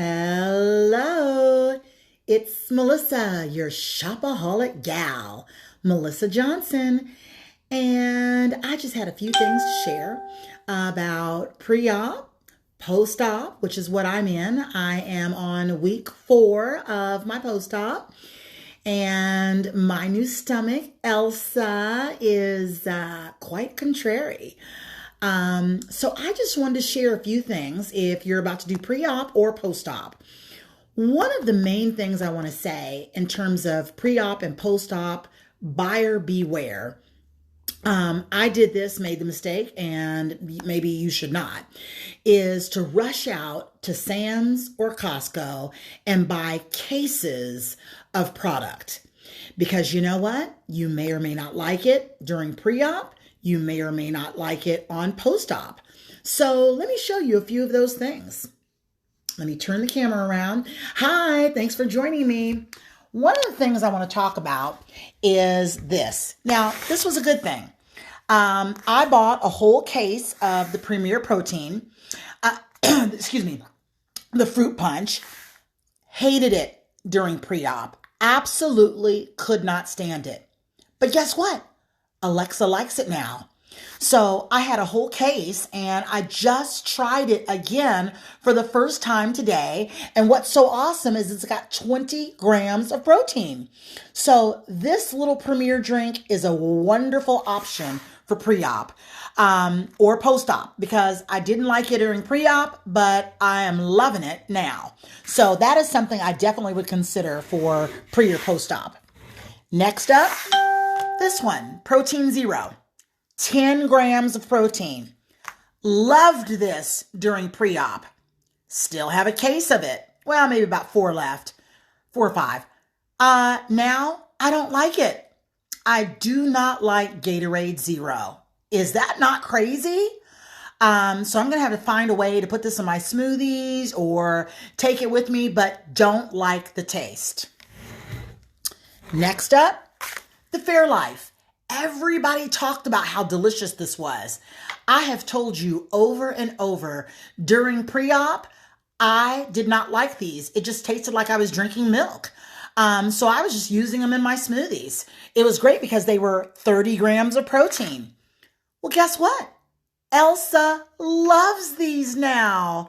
Hello, it's Melissa, your shopaholic gal, Melissa Johnson, and I just had a few things to share about pre-op, post-op, which is what I'm in. I am on week 4 of my post-op, and my new stomach, Elsa, is quite contrary. So I just wanted to share a few things if you're about to do pre-op or post-op. One of the main things I want to say in terms of pre-op and post-op, buyer beware. I did this, made the mistake, and maybe you should not, is to rush out to Sam's or Costco and buy cases of product. Because you know what? You may or may not like it during pre-op. You may or may not like it on post-op. So let me show you a few of those things. Let me turn the camera around. Hi, thanks for joining me. One of the things I want to talk about is this. Now, this was a good thing. I bought a whole case of the Premier Protein, excuse me, the fruit punch. Hated it during pre-op. Absolutely could not stand it. But guess what? Alexa likes it now. So I had a whole case and I just tried it again for the first time today. And what's so awesome is it's got 20 grams of protein. So this little Premier drink is a wonderful option for pre-op or post-op, because I didn't like it during pre-op, but I am loving it now. So that is something I definitely would consider for pre or post-op. Next up, this one, Protein Zero, 10 grams of protein. Loved this during pre-op. Still have a case of it. Well, maybe about 4 left, 4 or 5. Now I don't like it. I do not like Gatorade Zero. Is that not crazy? So I'm going to have to find a way to put this in my smoothies or take it with me, but don't like the taste. Next up, the Fairlife. Everybody talked about how delicious this was. I have told you over and over during pre-op, I did not like these. It just tasted like I was drinking milk. So I was just using them in my smoothies. It was great because they were 30 grams of protein. Well, guess what? Elsa loves these now.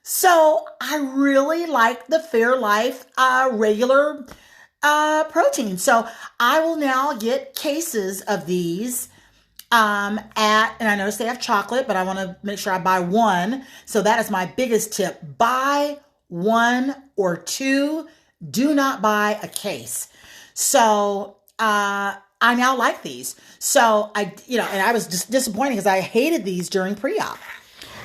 So I really like the Fairlife regular protein. So I will now get cases of these and I notice they have chocolate, but I want to make sure I buy one. So that is my biggest tip. Buy 1 or 2. Do not buy a case. So I now like these. So and I was just disappointed because I hated these during pre-op.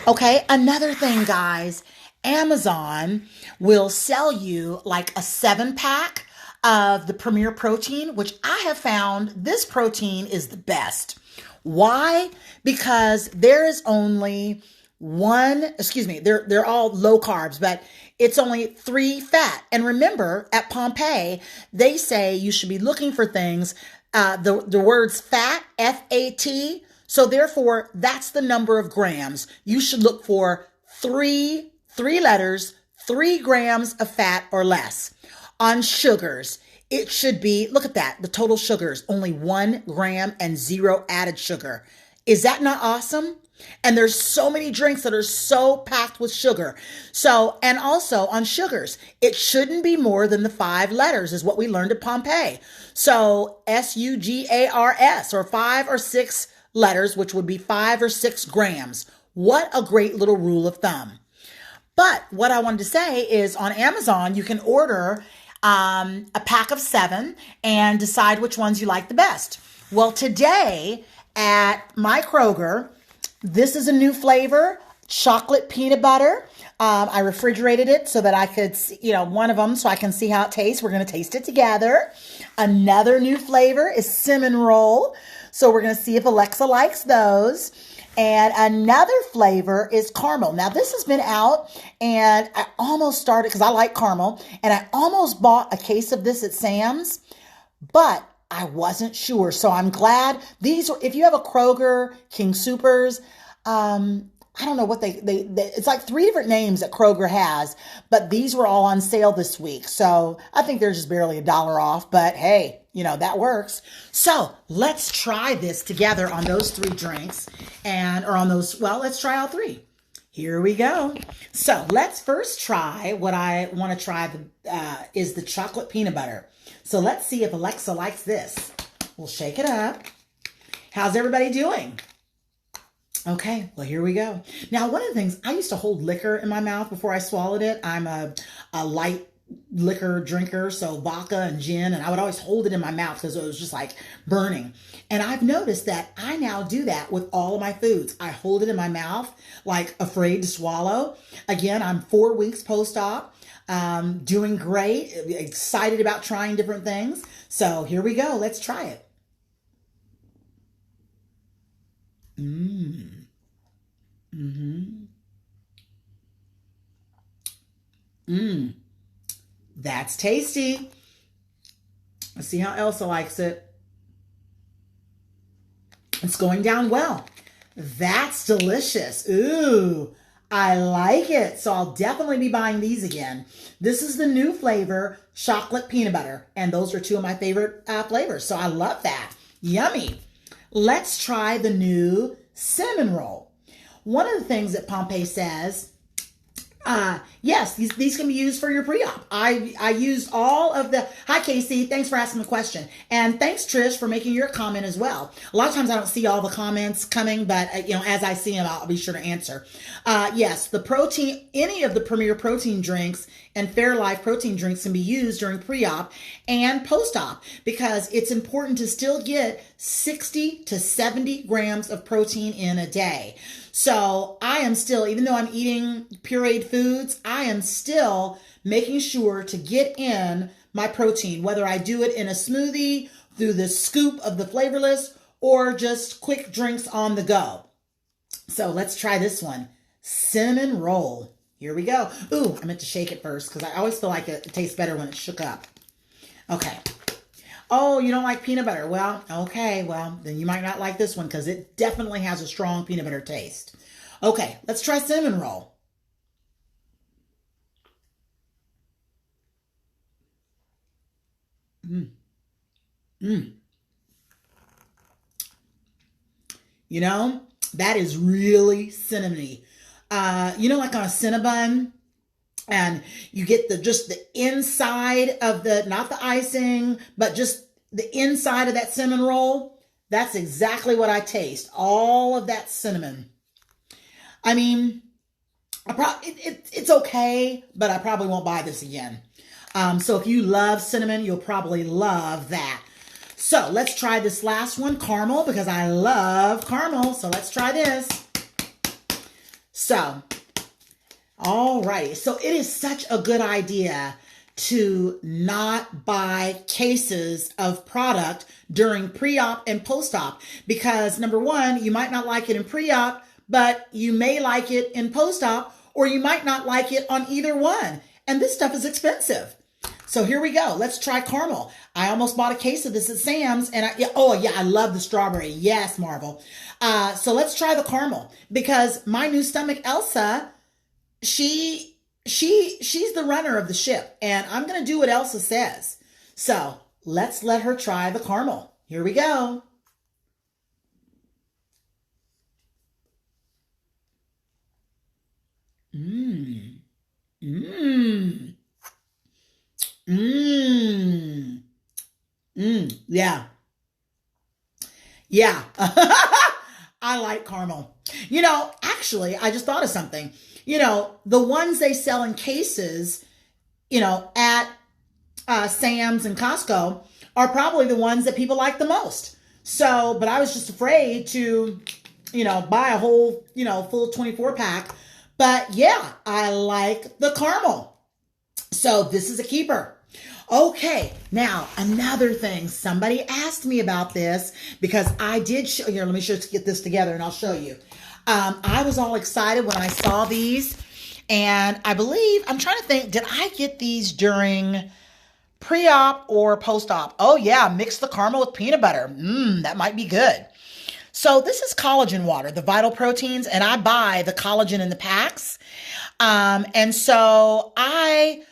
Okay, another thing, guys, Amazon will sell you like a 7-pack of the Premier Protein, which I have found this protein is the best. Why? Because there is only they're all low carbs, but it's only 3 fat. And remember, at Pompeii, they say you should be looking for things, the words fat, F-A-T. So therefore, that's the number of grams. You should look for 3 letters, 3 grams of fat or less. On sugars, it should be, look at that, the total sugars, only 1 gram and 0 added sugar. Is that not awesome? And there's so many drinks that are so packed with sugar. So, and also on sugars, it shouldn't be more than the 5 letters is what we learned at Pompeii. So SUGARS, or 5 or 6 letters, which would be 5 or 6 grams. What a great little rule of thumb. But what I wanted to say is on Amazon, you can order a pack of 7 and decide which ones you like the best. Well, today at my Kroger, this is a new flavor, chocolate peanut butter. I refrigerated it so that I could see, one of them so I can see how it tastes. We're going to taste it together. Another new flavor is cinnamon roll. So we're going to see if Alexa likes those. And another flavor is caramel. Now this has been out and I almost started because I like caramel and I almost bought a case of this at Sam's, but I wasn't sure. So I'm glad these, if you have a Kroger, King Soopers, I don't know what they it's like 3 different names that Kroger has, but these were all on sale this week. So I think they're just barely $1 off, but hey, that works. So let's try this together on those 3 drinks let's try all 3. Here we go. So let's first try what I want to try is the chocolate peanut butter. So let's see if Alexa likes this. We'll shake it up. How's everybody doing? Okay, well, here we go. Now, one of the things, I used to hold liquor in my mouth before I swallowed it. I'm a light liquor drinker, so vodka and gin, and I would always hold it in my mouth because it was just like burning. And I've noticed that I now do that with all of my foods. I hold it in my mouth, like afraid to swallow. Again, I'm 4 weeks post-op, doing great, excited about trying different things. So here we go. Let's try it. That's tasty. Let's see how Elsa likes it. It's going down well. That's delicious. Ooh, I like it. So I'll definitely be buying these again. This is the new flavor, chocolate peanut butter. And those are 2 of my favorite flavors. So I love that. Yummy. Let's try the new cinnamon roll. One of the things that Pompey says, yes, these can be used for your pre-op. I used all of the, hi Casey, thanks for asking the question. And thanks Trish for making your comment as well. A lot of times I don't see all the comments coming, but as I see them, I'll be sure to answer. Yes, the protein, any of the Premier protein drinks and Fairlife protein drinks can be used during pre-op and post-op because it's important to still get 60 to 70 grams of protein in a day. So I am still, even though I'm eating pureed foods, I am still making sure to get in my protein, whether I do it in a smoothie, through the scoop of the flavorless, or just quick drinks on the go. So let's try this one. Cinnamon roll. Here we go. Ooh, I meant to shake it first because I always feel like it tastes better when it's shook up. Okay. Oh, you don't like peanut butter? Well, okay. Well, then you might not like this one because it definitely has a strong peanut butter taste. Okay, let's try cinnamon roll. That is really cinnamony. Like on a Cinnabon, and you get just the inside of not the icing, but just the inside of that cinnamon roll. That's exactly what I taste. All of that cinnamon. I mean, it's okay, but I probably won't buy this again. So if you love cinnamon, you'll probably love that. So let's try this last one, caramel, because I love caramel. So let's try this. So, all righty. So it is such a good idea to not buy cases of product during pre-op and post-op because number one, you might not like it in pre-op, but you may like it in post-op, or you might not like it on either one. And this stuff is expensive. So here we go. Let's try caramel. I almost bought a case of this at Sam's, and I love the strawberry. Yes, Marvel. So let's try the caramel because my new stomach, Elsa, she's the runner of the ship, and I'm going to do what Elsa says. So let's let her try the caramel. Here we go. Yeah. Yeah. I like caramel. Actually, I just thought of something. The ones they sell in cases, at Sam's and Costco are probably the ones that people like the most. So, but I was just afraid to, buy a whole, full 24 pack. But yeah, I like the caramel. So this is a keeper. Okay, now another thing. Somebody asked me about this because I did show here. Let me just get this together and I'll show you. I was all excited when I saw these, and I believe, I'm trying to think, did I get these during pre-op or post-op? Oh yeah, mix the caramel with peanut butter. That might be good. So this is collagen water, the vital proteins, and I buy the collagen in the packs. And so I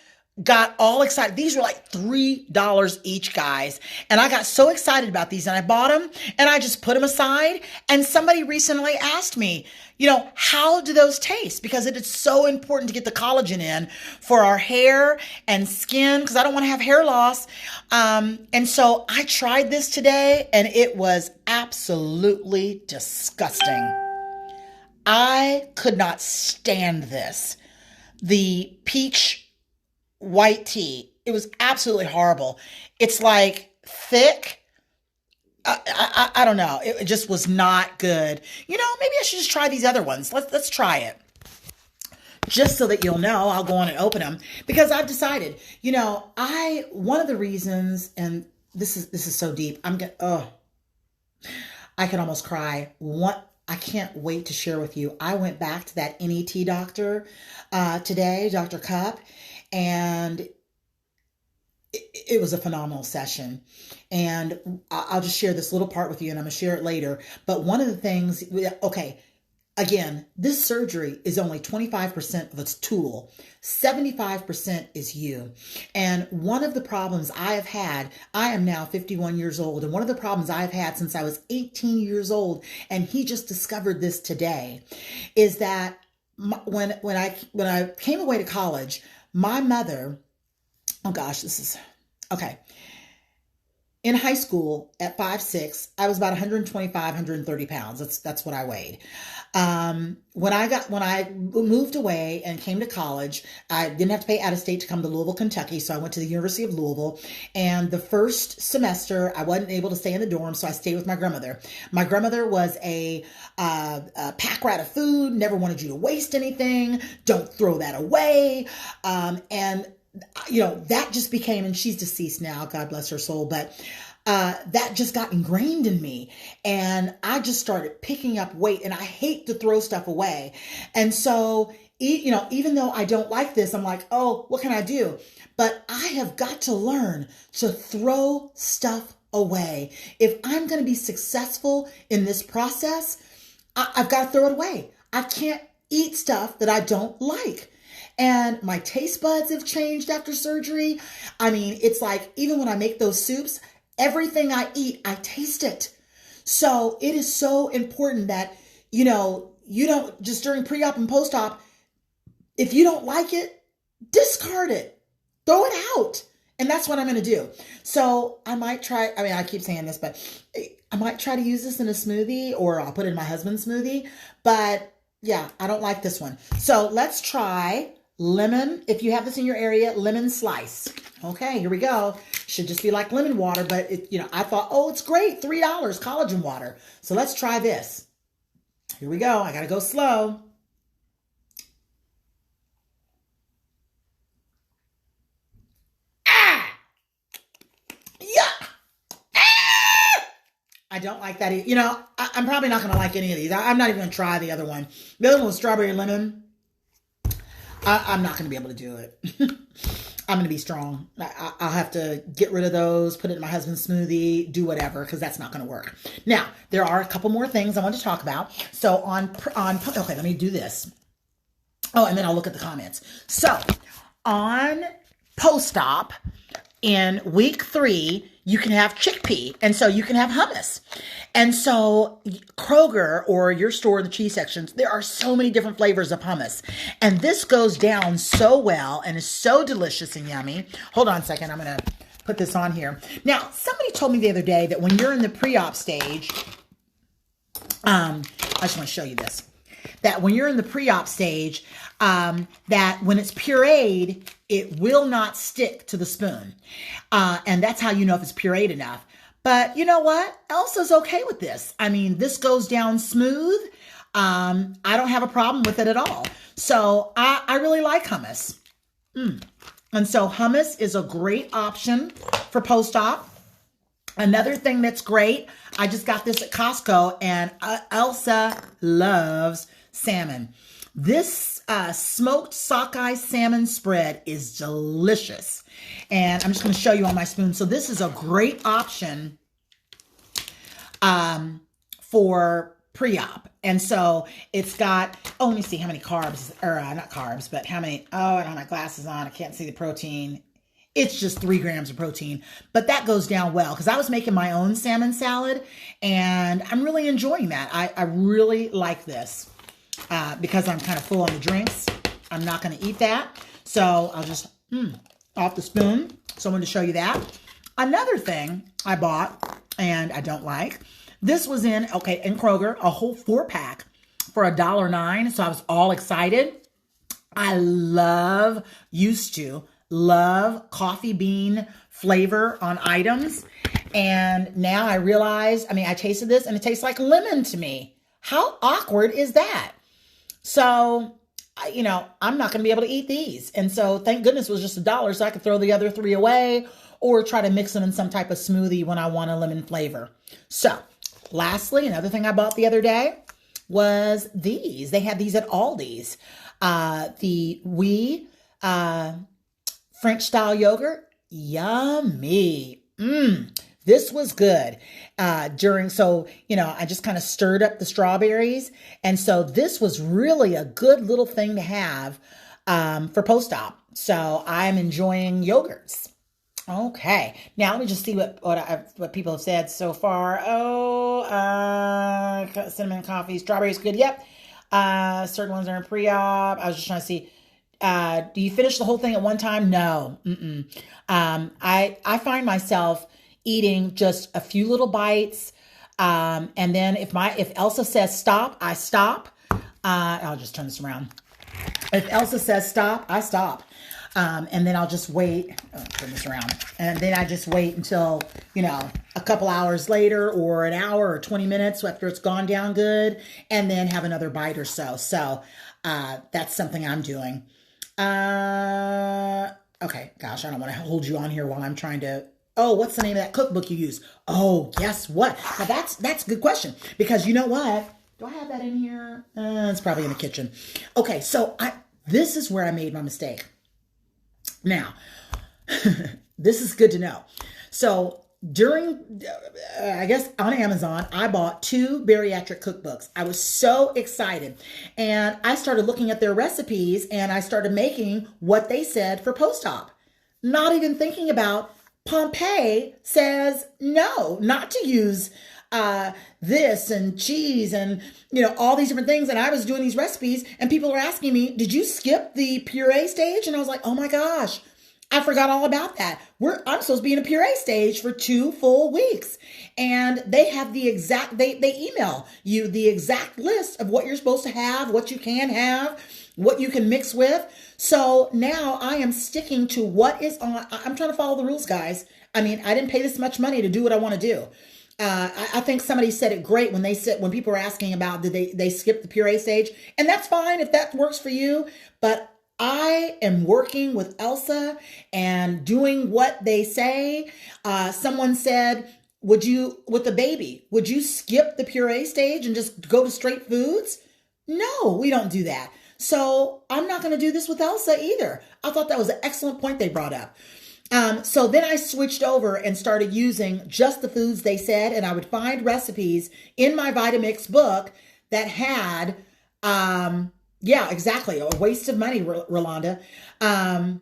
got all excited. These were like $3 each, guys. And I got so excited about these and I bought them and I just put them aside. And somebody recently asked me, how do those taste? Because it is so important to get the collagen in for our hair and skin, because I don't want to have hair loss. And so I tried this today and it was absolutely disgusting. I could not stand this. The peach white tea, it was absolutely horrible. It's like thick. I don't know. It just was not good. Maybe I should just try these other ones. Let's try it. Just so that you'll know, I'll go on and open them because I've decided, one of the reasons, and this is so deep. I can almost cry. I can't wait to share with you. I went back to that NET doctor today, Dr. Cup, and it was a phenomenal session. And I'll just share this little part with you and I'm going to share it later. But one of the things, again, this surgery is only 25% of its tool. 75% is you. And one of the problems I have had, I am now 51 years old. And one of the problems I've had since I was 18 years old, and he just discovered this today, is that when I came away to college, my mother, in high school at 5'6", I was about 125, 130 pounds. That's what I weighed. When I moved away and came to college, I didn't have to pay out of state to come to Louisville, Kentucky. So I went to the University of Louisville, and the first semester I wasn't able to stay in the dorm. So I stayed with my grandmother. My grandmother was a pack rat of food, never wanted you to waste anything. Don't throw that away. And that just became, and she's deceased now, God bless her soul, but that just got ingrained in me. And I just started picking up weight, and I hate to throw stuff away. And so, even though I don't like this, I'm like, oh, what can I do? But I have got to learn to throw stuff away. If I'm going to be successful in this process, I've got to throw it away. I can't eat stuff that I don't like. And my taste buds have changed after surgery. I mean, it's like, even when I make those soups, everything I eat, I taste it. So it is so important that, you don't just during pre-op and post-op, if you don't like it, discard it, throw it out. And that's what I'm going to do. So I might try, I keep saying this, but I might try to use this in a smoothie, or I'll put it in my husband's smoothie. But yeah, I don't like this one. So let's try lemon. If you have this in your area, lemon slice. Okay, here we go. Should just be like lemon water, but I thought, oh, it's great. $3 collagen water. So let's try this. Here we go. I got to go slow. I don't like that. I'm probably not going to like any of these. I'm not even going to try the other one. The other one was strawberry and lemon. I'm not going to be able to do it. I'm going to be strong. I'll have to get rid of those, put it in my husband's smoothie, do whatever, because that's not going to work. Now, there are a couple more things I want to talk about. So okay, let me do this. Oh, and then I'll look at the comments. So on post-op, in week 3, you can have chickpea, and so you can have hummus. And so Kroger, or your store in the cheese sections, there are so many different flavors of hummus. And this goes down so well and is so delicious and yummy. Hold on a second. I'm going to put this on here. Now, somebody told me the other day that when you're in the pre-op stage, I just want to show you this, that when you're in the pre-op stage, that when it's pureed, it will not stick to the spoon. And that's how you know if it's pureed enough. But you know what? Elsa's okay with this. I mean, this goes down smooth. I don't have a problem with it at all. So I really like hummus. And so hummus is a great option for post-op. Another thing that's great, I just got this at Costco, and Elsa loves salmon. This smoked sockeye salmon spread is delicious. And I'm just going to show you on my spoon. So this is a great option for pre-op. And so it's got, oh, let me see how many carbs, or not carbs, but how many, oh, I don't have my glasses on. I can't see the protein. It's just 3 grams of protein, but that goes down well because I was making my own salmon salad and I'm really enjoying that. I really like this because I'm kind of full on the drinks. I'm not going to eat that. So I'll just, off the spoon. So I wanted to show you that. Another thing I bought and I don't like, this was in Kroger, a whole 4-pack for $1.09. So I was all excited. I used to love coffee bean flavor on items. And now I realize, I tasted this and it tastes like lemon to me. How awkward is that? So, I'm not going to be able to eat these. And so thank goodness it was just $1 so I could throw the other 3 away or try to mix them in some type of smoothie when I want a lemon flavor. So lastly, another thing I bought the other day was these. They had these at Aldi's. The French style yogurt, yummy. This was good. I just kind of stirred up the strawberries. And so this was really a good little thing to have for post-op. So I'm enjoying yogurts. Okay. Now let me just see what people have said so far. Cinnamon coffee, strawberries, good. Yep. Certain ones are in pre-op. I was just trying to see. Do you finish the whole thing at one time? No. I find myself eating just a few little bites. And then if Elsa says stop, I stop. I'll just turn this around. If Elsa says stop, I stop. And then I'll just wait. Turn this around. And then I just wait until, a couple hours later or an hour or 20 minutes after it's gone down good, and then have another bite or so. So, that's something I'm doing. Okay, gosh, I don't want to hold you on here while I'm trying to, what's the name of that cookbook you use? Oh, guess what? Now that's a good question because you know what? Do I have that in here? It's probably in the kitchen. Okay, so this is where I made my mistake. Now, this is good to know. So during, I guess on Amazon, I bought 2 bariatric cookbooks. I was so excited. And I started looking at their recipes and I started making what they said for post-op. Not even thinking about Pompeii says no, not to use this and cheese and, all these different things. And I was doing these recipes and people are asking me, did you skip the puree stage? And I was like, oh my gosh, I forgot all about that. I'm supposed to be in a puree stage for 2 full weeks. And they have they email you the exact list of what you're supposed to have, what you can have, what you can mix with. So now I am sticking to what is on. I'm trying to follow the rules, guys. I didn't pay this much money to do what I want to do. I think somebody said it great when when people were asking about, did they skip the puree stage? And that's fine if that works for you. But I am working with Elsa and doing what they say. Someone said, with the baby, would you skip the puree stage and just go to straight foods? No, we don't do that. So I'm not going to do this with Elsa either. I thought that was an excellent point they brought up. So then I switched over and started using just the foods they said, and I would find recipes in my Vitamix book that had, exactly. A waste of money, Rolanda. How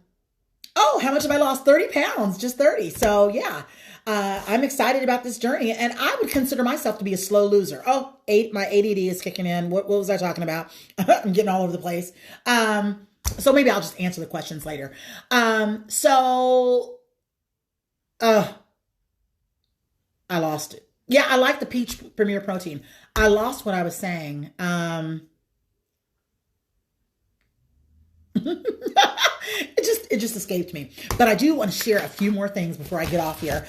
much have I lost? 30 pounds, just 30. So yeah, I'm excited about this journey and I would consider myself to be a slow loser. My ADD is kicking in. What was I talking about? I'm getting all over the place. So maybe I'll just answer the questions later. I lost it. Yeah, I like the peach premier protein. I lost what I was saying. It just escaped me. But I do want to share a few more things before I get off here.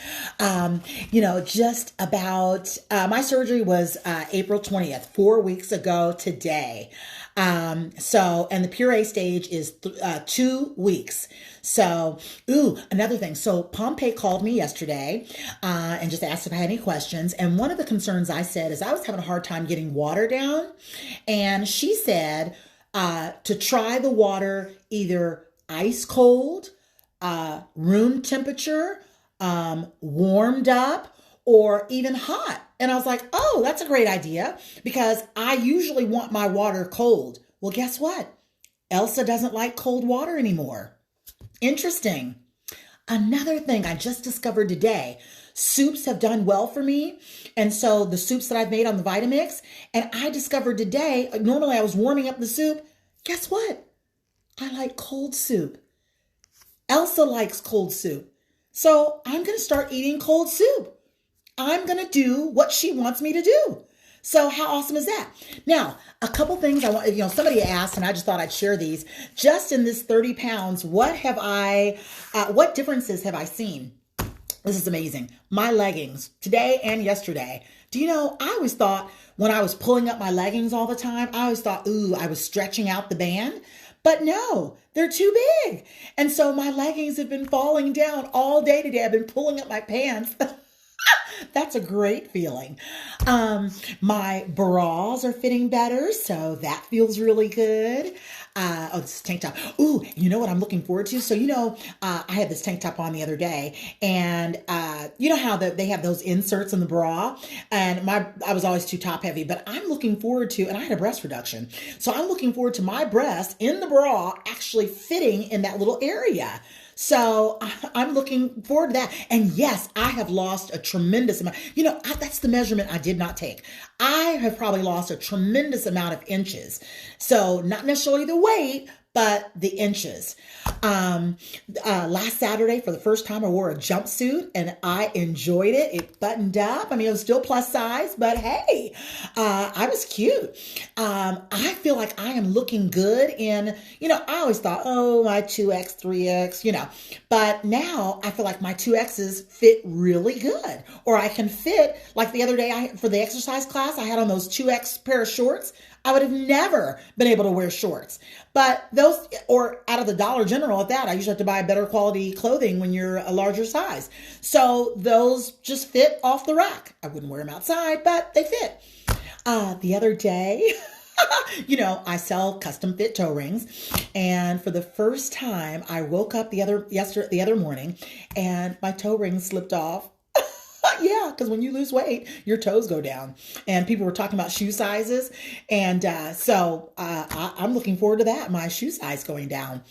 Just about my surgery was April 20th, 4 weeks ago today. And the puree stage is 2 weeks. So, another thing. So Pompeii called me yesterday and just asked if I had any questions. And one of the concerns I said is I was having a hard time getting water down. And she said to try the water either ice cold, room temperature, warmed up, or even hot. And I was like, oh, that's a great idea because I usually want my water cold. Well, guess what? Elsa doesn't like cold water anymore. Interesting. Another thing I just discovered today, soups have done well for me. And so the soups that I've made on the Vitamix, and I discovered today, normally I was warming up the soup. Guess what? I like cold soup. Elsa likes cold soup. So I'm going to start eating cold soup. I'm going to do what she wants me to do. So how awesome is that? Now, a couple things I want, somebody asked, and I just thought I'd share these. Just in this 30 pounds, what differences have I seen? This is amazing. My leggings, today and yesterday. Do you know, I always thought when I was pulling up my leggings all the time, I always thought, ooh, I was stretching out the band. But no, they're too big. And so my leggings have been falling down all day today. I've been pulling up my pants. That's a great feeling. My bras are fitting better, so that feels really good. Oh, this is tank top. Ooh, you know what I'm looking forward to? So, I had this tank top on the other day, and you know how they have those inserts in the bra, and I was always too top heavy, but I'm looking forward to, and I had a breast reduction, so I'm looking forward to my breast in the bra actually fitting in that little area. So I'm looking forward to that. And yes, I have lost a tremendous amount. That's the measurement I did not take. I have probably lost a tremendous amount of inches. So not necessarily the weight, but the inches. Last Saturday, for the first time, I wore a jumpsuit and I enjoyed it. It buttoned up. I mean, it was still plus size, but hey, I was cute. I feel like I am looking good in, I always thought, oh, my 2X, 3X, but now I feel like my 2Xs fit really good. Or I can fit, like the other day for the exercise class, I had on those 2X pair of shorts. I would have never been able to wear shorts. But those, or out of the Dollar General at that, I usually have to buy better quality clothing when you're a larger size. So those just fit off the rack. I wouldn't wear them outside, but they fit. The other day, I sell custom fit toe rings. And for the first time, I woke up the other morning and my toe ring slipped off. Yeah, because when you lose weight, your toes go down. And people were talking about shoe sizes. And so I'm looking forward to that, my shoe size going down.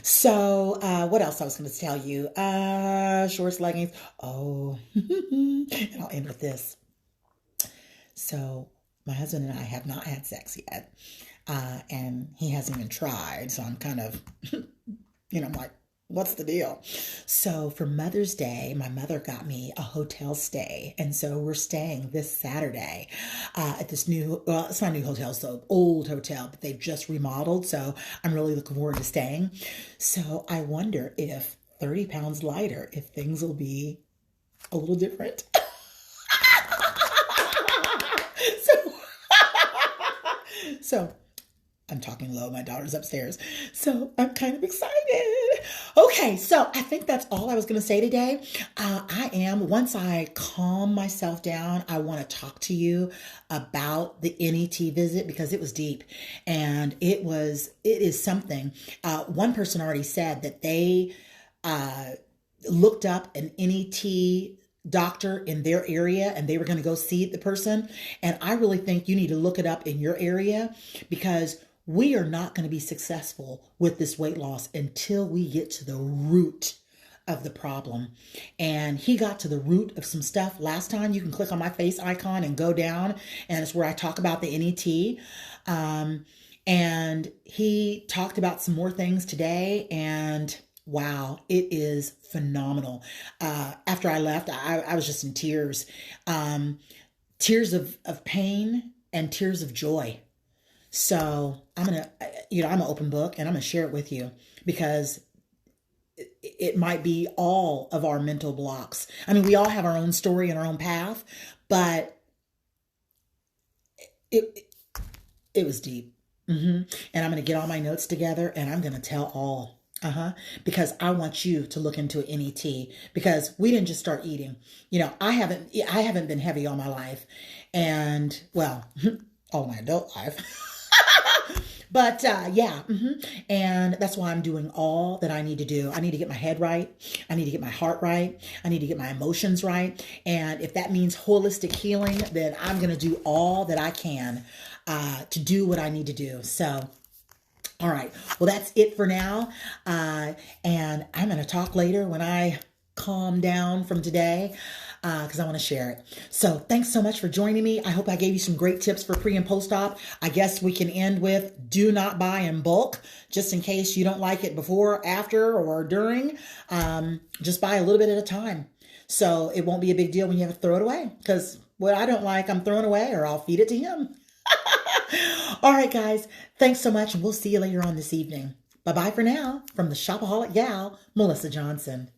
So what else I was going to tell you? Shorts, leggings. Oh, and I'll end with this. So my husband and I have not had sex yet. And he hasn't even tried. So I'm kind of, I'm like, what's the deal? So for Mother's Day, my mother got me a hotel stay. And so we're staying this Saturday at this new, well, it's not a new hotel, it's an old hotel, but they've just remodeled. So I'm really looking forward to staying. So I wonder if 30 pounds lighter, if things will be a little different. So I'm talking low. My daughter's upstairs. So I'm kind of excited. Okay. So I think that's all I was going to say today. Once I calm myself down, I want to talk to you about the NET visit because it was deep and it is something. One person already said that they looked up an NET doctor in their area and they were going to go see the person. And I really think you need to look it up in your area because we are not going to be successful with this weight loss until we get to the root of the problem. And he got to the root of some stuff last time. You can click on my face icon and go down, and it's where I talk about the NET. And he talked about some more things today, and wow, it is phenomenal. After I left, I was just in tears. Tears of pain and tears of joy. So I'm an open book and I'm going to share it with you because it might be all of our mental blocks. I mean, we all have our own story and our own path, but it was deep. And I'm going to get all my notes together and I'm going to tell all. Because I want you to look into an NET because we didn't just start eating. I haven't been heavy all my life and well, all my adult life. But yeah, and that's why I'm doing all that I need to do. I need to get my head right. I need to get my heart right. I need to get my emotions right. And if that means holistic healing, then I'm going to do all that I can to do what I need to do. So, all right. Well, that's it for now. And I'm going to talk later when I calm down from today because I want to share it. So thanks so much for joining me. I hope I gave you some great tips for pre and post-op. I guess we can end with do not buy in bulk, just in case you don't like it before, after, or during. Just buy a little bit at a time. So it won't be a big deal when you have to throw it away, because what I don't like, I'm throwing away, or I'll feed it to him. All right, guys. Thanks so much, and we'll see you later on this evening. Bye-bye for now from the Shopaholic Gal, Melissa Johnson.